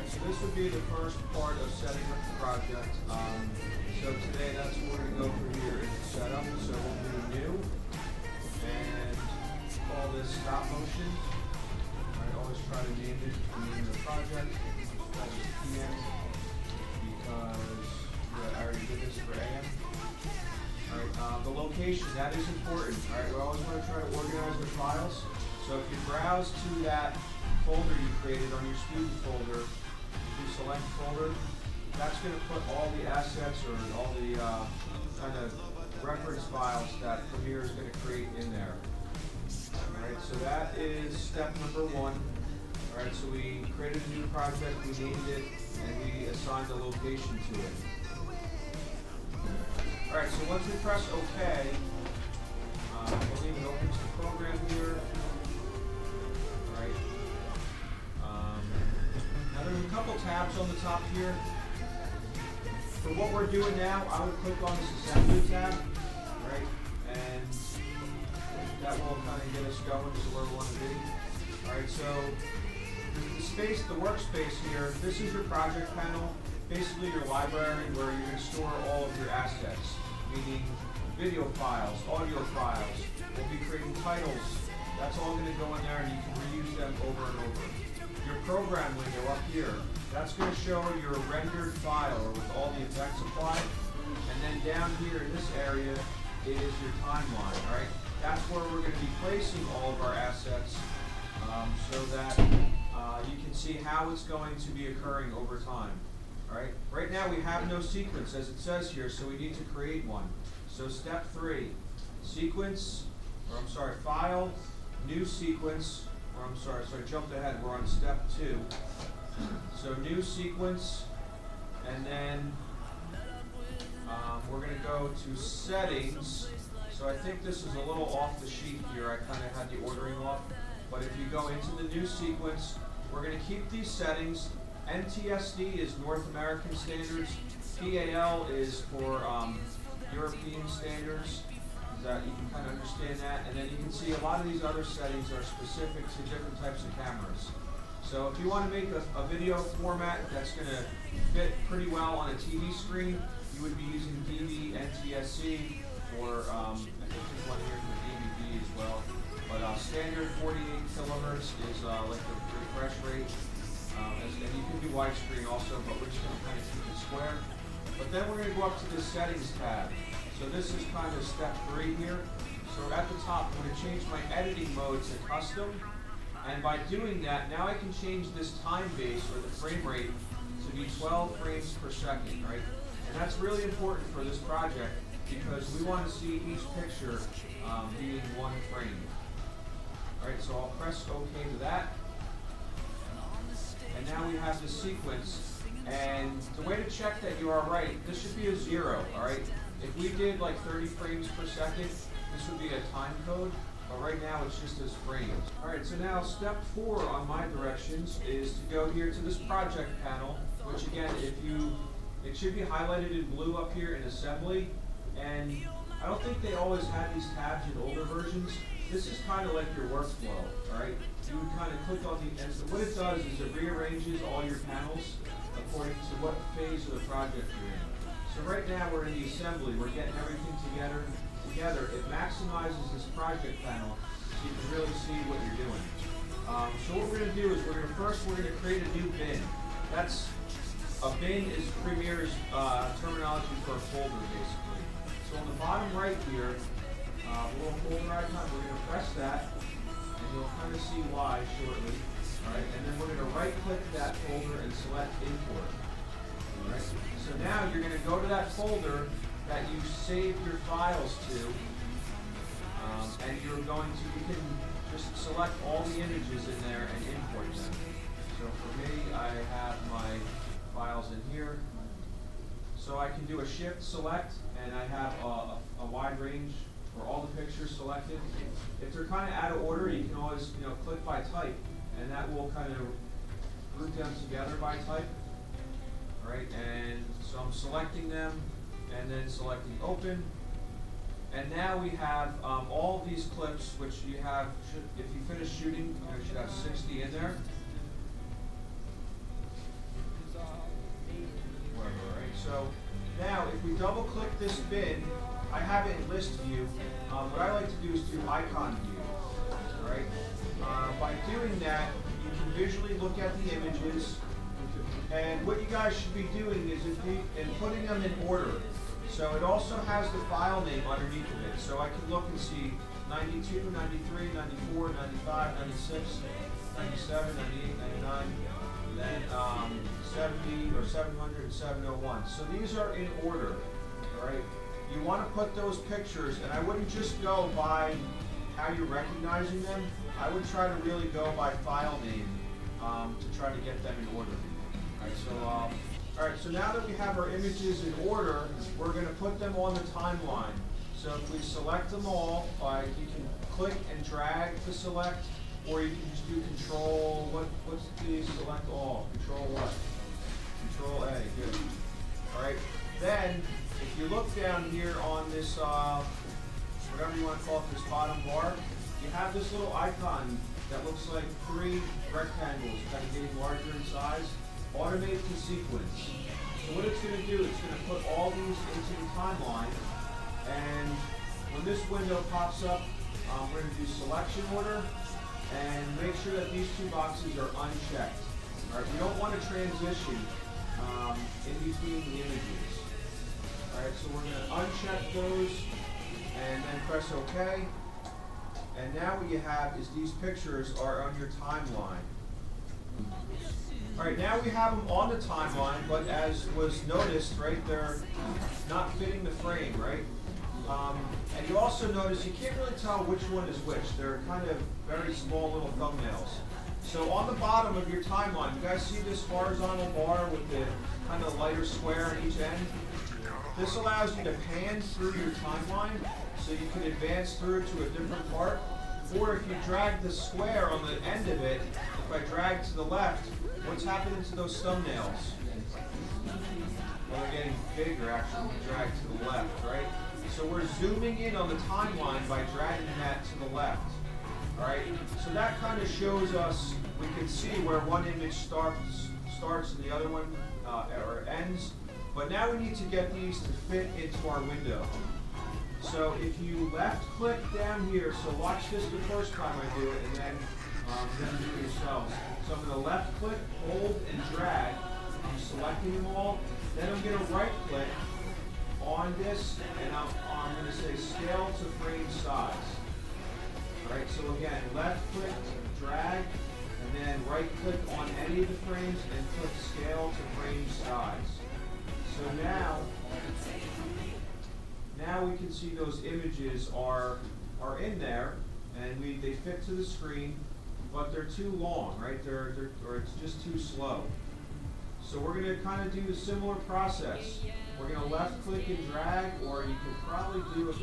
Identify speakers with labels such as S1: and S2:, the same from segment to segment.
S1: Alright, so this would be the first part of setting up the project. So today that's what we're going to go through here is the setup. So we'll do new and call this stop motion. I always try to name it the name of the project. Call this PM because I already did this for AM. Alright, the location, that is important. Alright, we always want to try to organize the files. So if you browse to that folder you created on your student folder, if you select folder, that's going to put all the assets or all the kind of reference files that Premiere is going to create in there. Alright, so that is step number one. Alright, so we created a new project, we named it, and we assigned a location to it. Alright, so once we press OK, I believe it opens the program here. Alright. Now there's a couple tabs on the top here. For what we're doing now, I would click on this assembly tab, right? And that will kind of get us going to where we want to be. Alright, so the workspace here, this is your project panel, basically your library where you're going to store all of your assets, meaning video files, audio files. We'll be creating titles. That's all going to go in there and you can reuse them over and over. Your program window up here, that's going to show your rendered file with all the effects applied. And then down here in this area is your timeline, all right? That's where we're going to be placing all of our assets so that you can see how it's going to be occurring over time. All right. Right now we have no sequence as it says here, so we need to create one. So step 3, file, new sequence, so I jumped ahead, we're on step 2. So new sequence, and then we're going to go to settings. So I think this is a little off the sheet here, I kind of had the ordering off. But if you go into the new sequence, we're going to keep these settings. NTSC is North American standards. PAL is for European standards. That you can kind of understand that. And then you can see a lot of these other settings are specific to different types of cameras. So if you want to make a video format that's going to fit pretty well on a TV screen, you would be using DV NTSC, or I think there's one here for DVD as well. But standard 48 kilohertz is like the refresh rate. And you can do widescreen also, but we're just going to kind of keep it square. But then we're going to go up to the settings tab. So this is kind of step 3 here. So at the top, I'm going to change my editing mode to custom. And by doing that, now I can change this time base, or the frame rate, to be 12 frames per second, right? And that's really important for this project because we want to see each picture being 1 frame. All right, so I'll press OK to that. And now we have the sequence. And the way to check that you are right, this should be a 0, all right? If we did like 30 frames per second, this would be a time code, but right now it's just as frames. All right, so now step 4 on my directions is to go here to this project panel, which again, it should be highlighted in blue up here in assembly, and I don't think they always had these tabs in older versions. This is kind of like your workflow, all right? You would kind of click on and so what it does is it rearranges all your panels according to what phase of the project you're in. So right now we're in the assembly, we're getting everything together. It maximizes this project panel so you can really see what you're doing. So what we're going to do is we're going to create a new bin. A bin is Premiere's terminology for a folder basically. So on the bottom right here, the little folder icon, we're going to press that, and you'll kind of see why shortly. All right, and then we're going to right-click that folder and select import. All right. So now you're going to go to that folder that you saved your files to, and you can just select all the images in there and import them. So for me, I have my files in here. So I can do a shift select, and I have a wide range for all the pictures selected. If they're kind of out of order, you can always click by type, and that will kind of group them together by type. All right, and so I'm selecting them, and then selecting open. And now we have all these clips, which you have, if you finish shooting, you should have 60 in there. double click this bin, I have it in list view. What I like to do is do icon view. Right? By doing that, you can visually look at the images. And what you guys should be doing is putting them in order. So it also has the file name underneath of it. So I can look and see 92, 93, 94, 95, 96, 97, 98, 99, then 70 or 700 and 701. So these are in order, all right? You want to put those pictures, and I wouldn't just go by how you're recognizing them. I would try to really go by file name to try to get them in order. All right, so now that we have our images in order, we're going to put them on the timeline. So if we select them all, you can click and drag to select, or you can just do control, what's the select all? Control what? Control A, good. All right, then if you look down here on this, whatever you want to call it, this bottom bar, you have this little icon that looks like 3 rectangles kind of getting larger in size. Automate to sequence. So what it's going to do, it's going to put all these into the timeline, and when this window pops up, we're going to do selection order and make sure that these 2 boxes are unchecked. All right, we don't want to transition in between the images. All right, so we're going to uncheck those and then press OK. And now what you have is these pictures are on your timeline. All right, now we have them on the timeline, but as was noticed, right, they're not fitting the frame, right? And you also notice you can't really tell which one is which. They're kind of very small little thumbnails. So on the bottom of your timeline, you guys see this horizontal bar with the kind of lighter square on each end? This allows you to pan through your timeline so you can advance through to a different part. Or if you drag the square on the end of it, if I drag to the left, what's happening to those thumbnails? Well, they're getting bigger actually when you drag to the left, right? So we're zooming in on the timeline by dragging that to the left. All right, so that kind of shows us, we can see where one image starts and the other one or ends. But now we need to get these to fit into our window. So if you left click down here, so watch this the first time I do it, and then do it yourselves. So I'm going to left click, hold, and drag. I'm selecting them all. Then I'm going to right click on this, and I'm going to say scale to frame size. All right, so again, left click, drag, and then right click on any of the frames and click scale to frame size. So now we can see those images are in there, and they fit to the screen, but they're too long, right? Or it's just too slow. So we're going to kind of do a similar process. We're going to left click and drag, or you can probably do a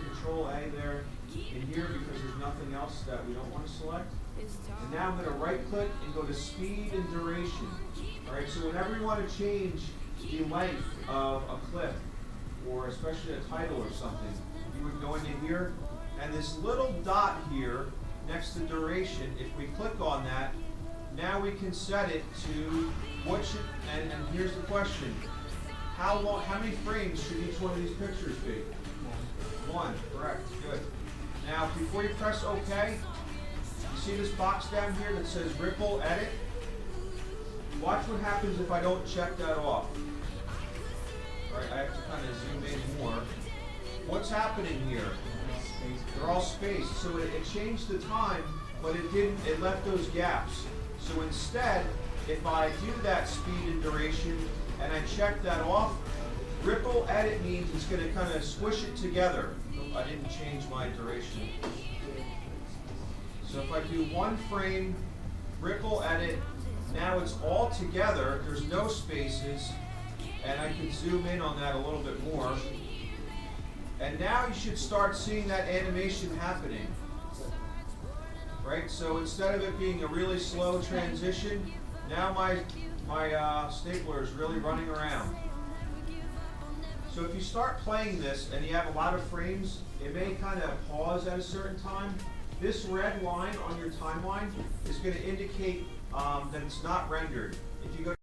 S1: control A there in here because there's nothing else that we don't want to select. And now I'm going to right click and go to speed and duration. All right, so whenever you want to change the length of a clip, or especially a title or something, you would go into here, and this little dot here next to duration, if we click on that, now we can set it to what should, and here's the question, how many frames should each one of these pictures be? 1, correct, good. Now before you press OK, you see this box down here that says Ripple Edit? Watch what happens if I don't check that off. All right, I have to kind of zoom in more. What's happening here? They're all spaced. So it changed the time, but it left those gaps. So instead, if I do that speed and duration and I check that off, Ripple Edit means it's going to kind of squish it together. I didn't change my duration. So if I do 1 frame, Ripple Edit, now it's all together, there's no spaces, and I can zoom in on that a little bit more. And now you should start seeing that animation happening. Right? So instead of it being a really slow transition, now my stapler is really running around. So if you start playing this and you have a lot of frames, it may kind of pause at a certain time. This red line on your timeline is going to indicate that it's not rendered. If you go